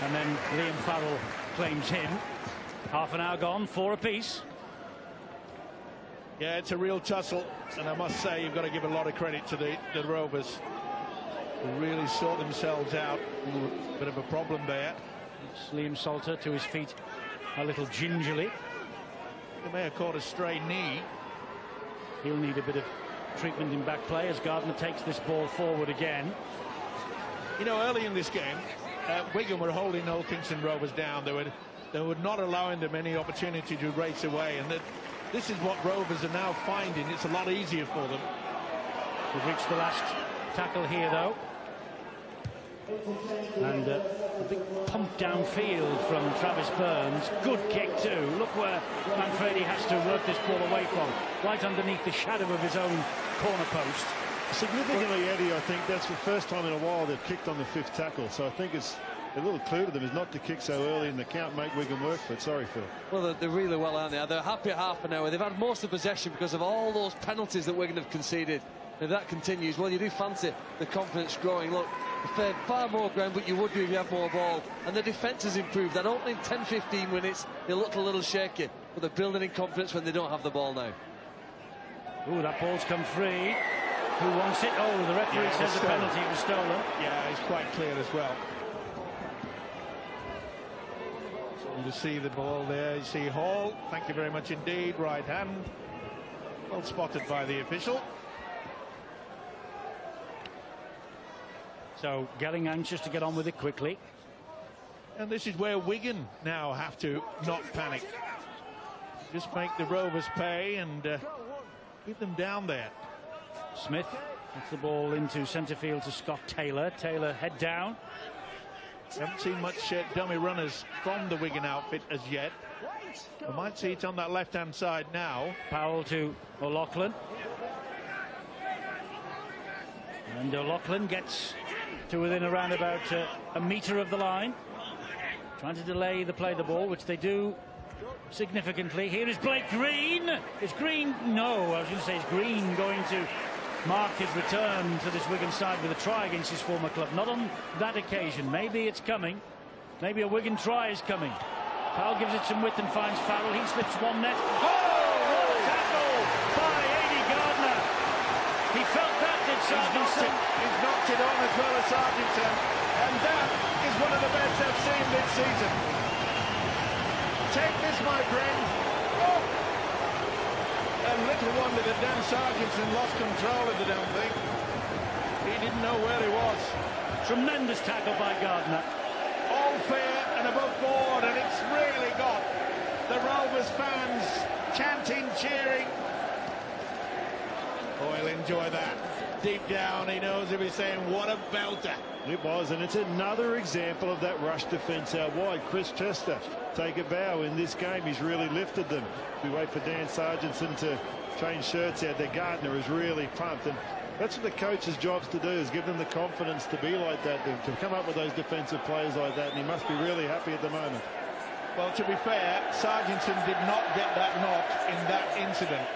Speaker 1: And then Liam Farrell claims him. Half an hour gone, 4 apiece.
Speaker 2: Yeah, it's a real tussle, and I must say you've got to give a lot of credit to the Rovers, who really sort themselves out. A bit of a problem there.
Speaker 1: It's Liam Salter to his feet a little gingerly.
Speaker 2: He may have caught a stray knee.
Speaker 1: He'll need a bit of treatment in back play as Gardner takes this ball forward again.
Speaker 2: You know, early in this game, Wigan were holding Hull Kingston Rovers down. They were not allowing them any opportunity to race away, and this is what Rovers are now finding. It's a lot easier for them.
Speaker 1: We've reached the last tackle here, though. And a big pump downfield from Travis Burns. Good kick too. Look where Manfredi has to work this ball away from. Right underneath the shadow of his own corner post.
Speaker 3: Significantly, Eddie, I think that's the first time in a while they've kicked on the 5th tackle. So I think it's a little clue to them is not to kick so early in the count, make Wigan work for it. Sorry, Phil.
Speaker 5: Well, they're really well, aren't they? They're happy at half an hour. They've had most of the possession because of all those penalties that Wigan have conceded. If that continues, well, you do fancy the confidence growing. Look, they've far more ground, but you would do if you have more ball. And the defence has improved. That opening 10-15 minutes, they looked a little shaky, but they're building in confidence when they don't have the ball now.
Speaker 1: Ooh, that ball's come free. Who wants it? Oh, the referee says the penalty was stolen.
Speaker 2: Yeah, it's quite clear as well. So you see the ball there. You see Hall. Thank you very much indeed. Right hand. Well spotted by the official.
Speaker 1: So Gelling anxious to get on with it quickly.
Speaker 2: And this is where Wigan now have to not panic. Just make the Rovers pay and keep them down there.
Speaker 1: Smith gets the ball into centre field to Scott Taylor. Taylor head down.
Speaker 2: Haven't seen much dummy runners from the Wigan outfit as yet. We might see it on that left-hand side now.
Speaker 1: Powell to O'Loughlin. And O'Loughlin gets to within around about a metre of the line. Trying to delay the play the ball, which they do significantly. Here is Blake Green. Is Green? No, I was going to say, is Green going to mark his return to this Wigan side with a try against his former club? Not on that occasion. Maybe it's coming. Maybe a Wigan try is coming. Powell gives it some width and finds Farrell. He slips one net. Oh, what a tackle by Aidy Gardner. He felt that, did Sargentson.
Speaker 2: He's knocked it on as well as Sargentson. And that is one of the best I've seen this season. Take this, my friend. Oh. And little wonder that Dan Sargentson lost control of the damn thing. He didn't know where he was.
Speaker 1: Tremendous tackle by Gardner.
Speaker 2: All fair and above board, and it's really got the Rovers fans chanting, cheering. Oh, he'll enjoy that. Deep down, he knows he'll be saying, what a belter.
Speaker 3: It was, and it's another example of that rush defence out wide. Chris Chester take a bow in this game. He's really lifted them. We wait for Dan Sargentson to change shirts out there. Gardner is really pumped, and that's what the coach's job's to do, is give them the confidence to be like that, to come up with those defensive plays like that, and he must be really happy at the moment.
Speaker 2: Well, to be fair, Sargentson did not get that knock in that incident.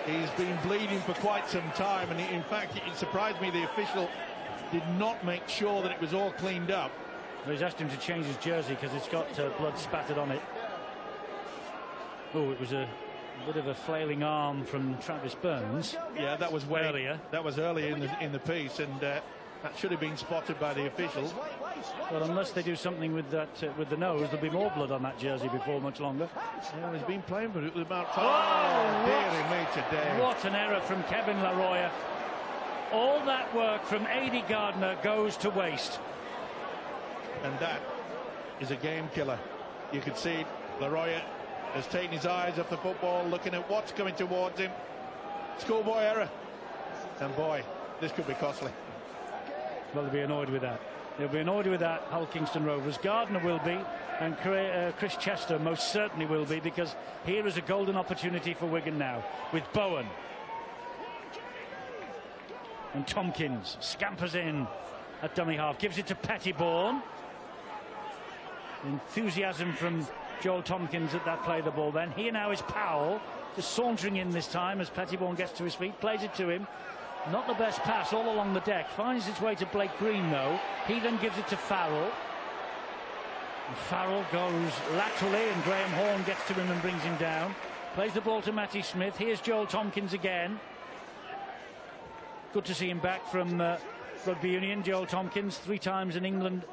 Speaker 2: He's been bleeding for quite some time, and in fact, it surprised me the official did not make sure that it was all cleaned up.
Speaker 1: Well, he's asked him to change his jersey because it's got blood spattered on it. Oh, it was a bit of a flailing arm from Travis Burns.
Speaker 2: Yeah, that was
Speaker 1: earlier.
Speaker 2: That was earlier in the piece, and that should have been spotted by the officials.
Speaker 1: Well, unless they do something with that with the nose, there'll be more blood on that jersey before much longer.
Speaker 2: Yeah, he's been playing for it about 5. Oh, dearie me today.
Speaker 1: What an error from Kevin Laroya. All that work from Aidy Gardner goes to waste.
Speaker 2: And that is a game killer. You can see Laroya has taken his eyes off the football, looking at what's coming towards him. Schoolboy error. And boy, this could be costly.
Speaker 1: Well, they'll be annoyed with that. They'll be annoyed with that, Hull Kingston Rovers. Gardner will be, and Chris Chester most certainly will be, because here is a golden opportunity for Wigan now, with Bowen. And Tompkins scampers in at dummy half, gives it to Pettybourne. Enthusiasm from Joel Tompkins at that play of the ball then. Here now is Powell, just sauntering in this time as Pettybourne gets to his feet, plays it to him. Not the best pass all along the deck, finds its way to Blake Green though. He then gives it to Farrell. And Farrell goes laterally and Graham Horne gets to him and brings him down. Plays the ball to Matty Smith. Here's Joel Tompkins again. Good to see him back from rugby union. Joel Tompkins, 3 times in England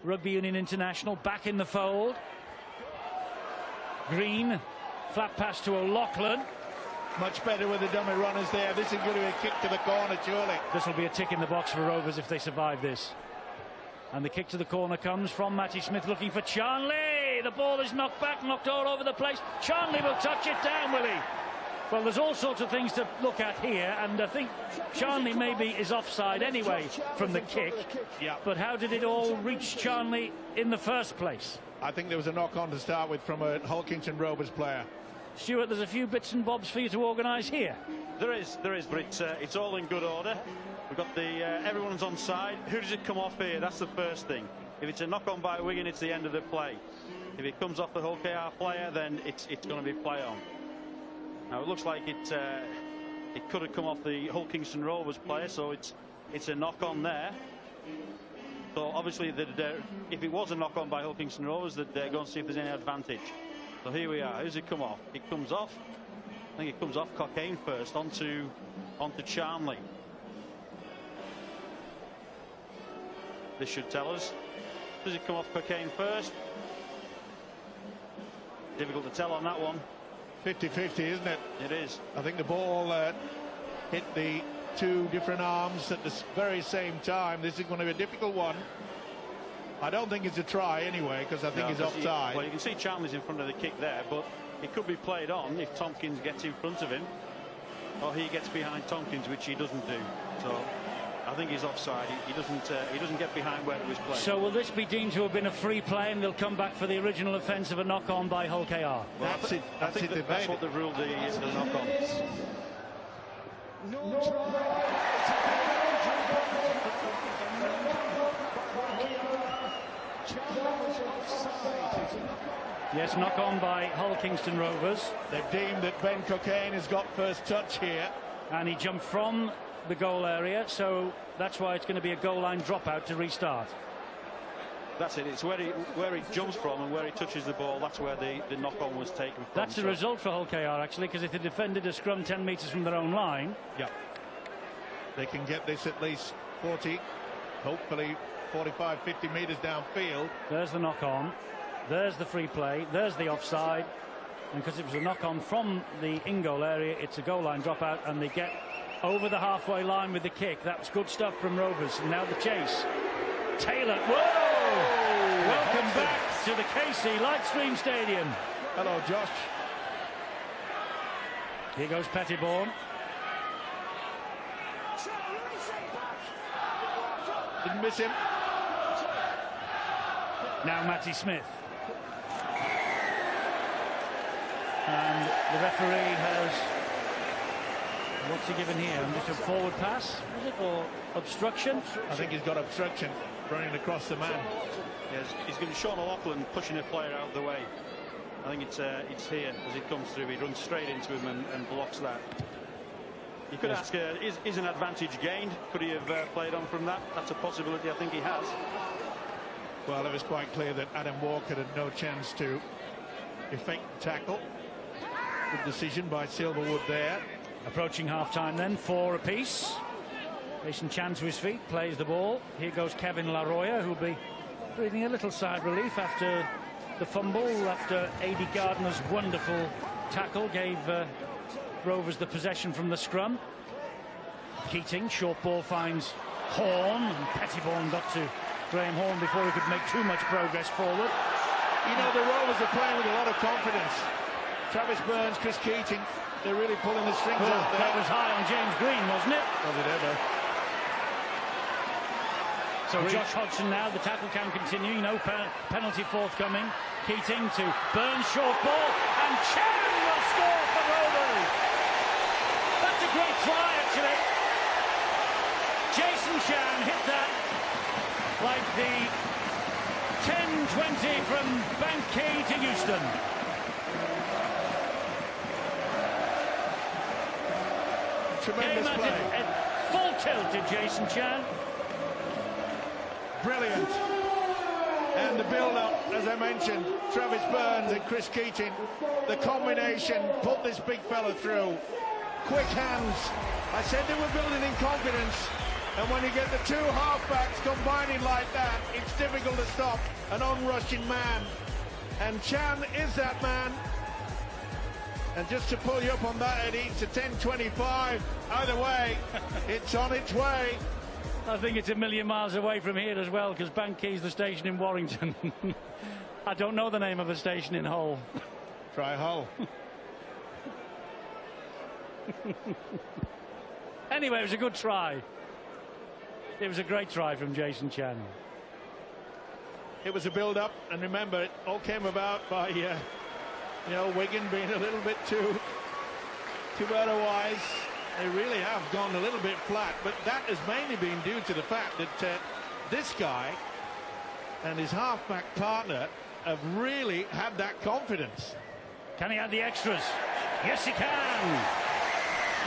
Speaker 1: rugby union international, back in the fold. Green, flat pass to O'Loughlin.
Speaker 2: Much better with the dummy runners there. This is going to be a kick to the corner, surely.
Speaker 1: This will be a tick in the box for Rovers if they survive this. And the kick to the corner comes from Matty Smith, looking for Charnley. The ball is knocked back, knocked all over the place. Charnley will touch it down, will he? Well, there's all sorts of things to look at here, and I think Charnley maybe is offside anyway from the kick.
Speaker 2: Yeah.
Speaker 1: But how did it all reach Charnley in the first place?
Speaker 2: I think there was a knock-on to start with from a Hull Kingston Rovers player.
Speaker 1: Stuart, there's a few bits and bobs for you to organise here.
Speaker 4: There is, but it's all in good order. We've got everyone's on side. Who does it come off here? That's the first thing. If it's a knock-on by Wigan, it's the end of the play. If it comes off the Hull KR player, then it's going to be play-on. Now it looks like it could have come off the Hull Kingston Rovers player, so it's a knock-on there. So obviously, if it was a knock-on by Hull Kingston Rovers, they're going to see if there's any advantage. So here we are. Who's it come off? It comes off. I think it comes off Cockayne first onto Charnley. This should tell us. Does it come off Cockayne first? Difficult to tell on that one.
Speaker 2: 50-50, isn't it?
Speaker 4: It is.
Speaker 2: I think the ball hit the 2 different arms at the very same time. This is going to be a difficult one. I don't think it's a try anyway, because I think he's offside.
Speaker 4: Well, you can see Charnley's in front of the kick there, but it could be played on if Tompkins gets in front of him, or he gets behind Tompkins, which he doesn't do. So I think he's offside. He doesn't get behind where it was played.
Speaker 1: So will this be deemed to have been a free play, and they'll come back for the original offence of a knock-on by Hull KR?
Speaker 4: Well,
Speaker 2: That's it.
Speaker 4: That's what they've ruled the knock-on.
Speaker 1: Yes, knock-on by Hull Kingston Rovers.
Speaker 2: They've deemed that Ben Cockayne has got first touch here.
Speaker 1: And he jumped from the goal area, so that's why it's going to be a goal line dropout to restart.
Speaker 4: That's it. It's where he jumps from and where he touches the ball. That's where the knock-on was taken from.
Speaker 1: That's the result for Hull KR, actually, because if they defended a scrum 10 metres from their own line...
Speaker 2: Yeah. They can get this at least 40, hopefully 45, 50 metres downfield.
Speaker 1: There's the knock-on. There's the free play. There's the offside. And because it was a knock-on from the in-goal area, it's a goal line dropout, and they get over the halfway line with the kick. That was good stuff from Rovers. And now the chase. Taylor. Whoa! Welcome back to the KC Lightstream Stadium.
Speaker 2: Hello, Josh.
Speaker 1: Here goes Pettybourne.
Speaker 2: miss him.
Speaker 1: Now Matty Smith. And the referee has... What's he given here? Just a forward pass, is it? Or obstruction?
Speaker 2: I think he's got obstruction running across the man.
Speaker 4: Yes, he's going to Sean O'Loughlin pushing a player out of the way. I think it's here as it comes through. He runs straight into him and blocks that. You could ask, is an advantage gained? Could he have played on from that? That's a possibility. I think he has.
Speaker 2: Well, it was quite clear that Adam Walker had no chance to effect the tackle. Good decision by Silverwood there.
Speaker 1: Approaching half-time then, 4 apiece. Jason Chan to his feet, plays the ball. Here goes Kevin Laroya, who'll be breathing a little sigh of relief after the fumble, after Adi Gardner's wonderful tackle gave Rovers the possession from the scrum. Keating, short ball finds Horn, and Pettiborn got to Graham Horn before he could make too much progress forward.
Speaker 2: You know, the Rovers are playing with a lot of confidence. Travis Burns, Chris Keating, they're really pulling the strings out there.
Speaker 1: That was high on James Green, wasn't it?
Speaker 2: Was it ever?
Speaker 1: So Josh Hodgson now, the tackle can continue, no penalty forthcoming. Keating to Burns, short ball, and Chan will score for Rovers. That's a great try, actually. Jason Chan hit that like the 10-20 from Banquet to Euston.
Speaker 2: Tremendous play.
Speaker 1: Full tilt to Jason Chan.
Speaker 2: Brilliant. And the build-up, as I mentioned, Travis Burns and Chris Keating, the combination put this big fella through. Quick hands. I said they were building in confidence, and when you get the two halfbacks combining like that, it's difficult to stop an on-rushing man. And Chan is that man. And just to pull you up on that, Eddie, it's a 10-25. Either way, it's on its way.
Speaker 1: I think it's a million miles away from here as well, because Banquet's the station in Warrington. I don't know the name of the station in Hull.
Speaker 2: Try Hull.
Speaker 1: Anyway, it was a good try. It was a great try from Jason Chan.
Speaker 2: It was a build-up, and remember, it all came about by, you know, Wigan being a little bit too otherwise. They really have gone a little bit flat, but that has mainly been due to the fact that this guy and his halfback partner have really had that confidence.
Speaker 1: Can he add the extras? Yes, he can.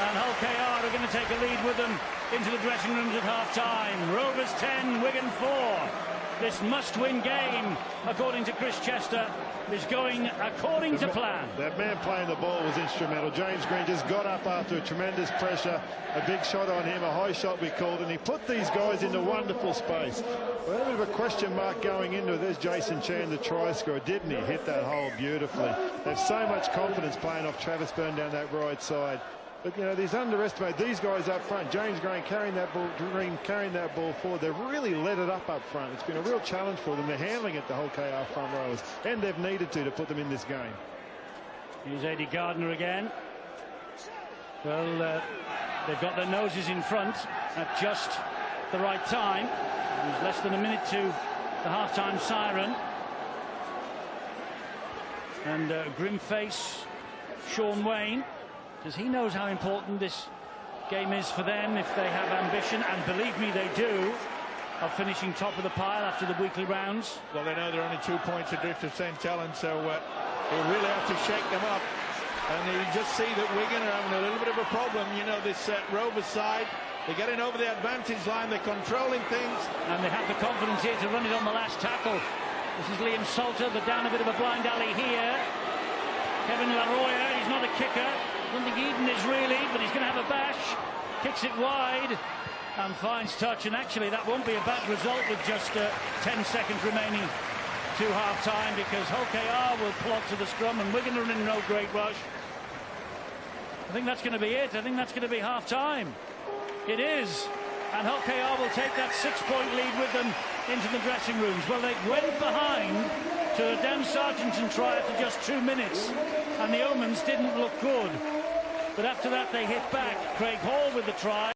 Speaker 1: And Hull KR are going to take a lead with them into the dressing rooms at half-time. Rovers 10, Wigan 4. This must-win game, according to Chris Chester, is going according to plan.
Speaker 3: That man playing the ball was instrumental. James Green just got up after a tremendous pressure, a big shot on him, a high shot we called, and he put these guys into wonderful space. Well, a bit of a question mark going into it. There's Jason Chan, the try scorer. Didn't he hit that hole beautifully? They have so much confidence playing off Travis Burn down that right side. But, you know, these underestimate these guys up front. James Green carrying that ball forward. They've really let it up front. It's been a real challenge for them. They're handling it, the whole KR front rowers, and they've needed to put them in this game.
Speaker 1: Here's Adi Gardner again. Well, they've got their noses in front at just the right time. There's less than a minute to the half-time siren. And grim face Sean Wayne, because he knows how important this game is for them if they have ambition, and believe me, they do, of finishing top of the pile after the weekly rounds.
Speaker 2: Well, they know they're only 2 points adrift of St. Helens, so they really have to shake them up. And you just see that Wigan are having a little bit of a problem. You know, this Rovers side, they're getting over the advantage line, they're controlling things.
Speaker 1: And they have the confidence here to run it on the last tackle. This is Liam Salter, they're down a bit of a blind alley here. Kevin Laroya, he's not a kicker. I don't think Eden is really, but he's going to have a bash. Kicks it wide and finds touch. And actually, that won't be a bad result with just 10 seconds remaining to half-time, because Hull KR will plod to the scrum and Wigan are in no great rush. I think that's going to be it. I think that's going to be half-time. It is. And Hull KR will take that 6-point lead with them into the dressing rooms. Well, they went behind to a Dan Sargentson try after just 2 minutes, and the omens didn't look good. But after that, they hit back. Craig Hall with the try.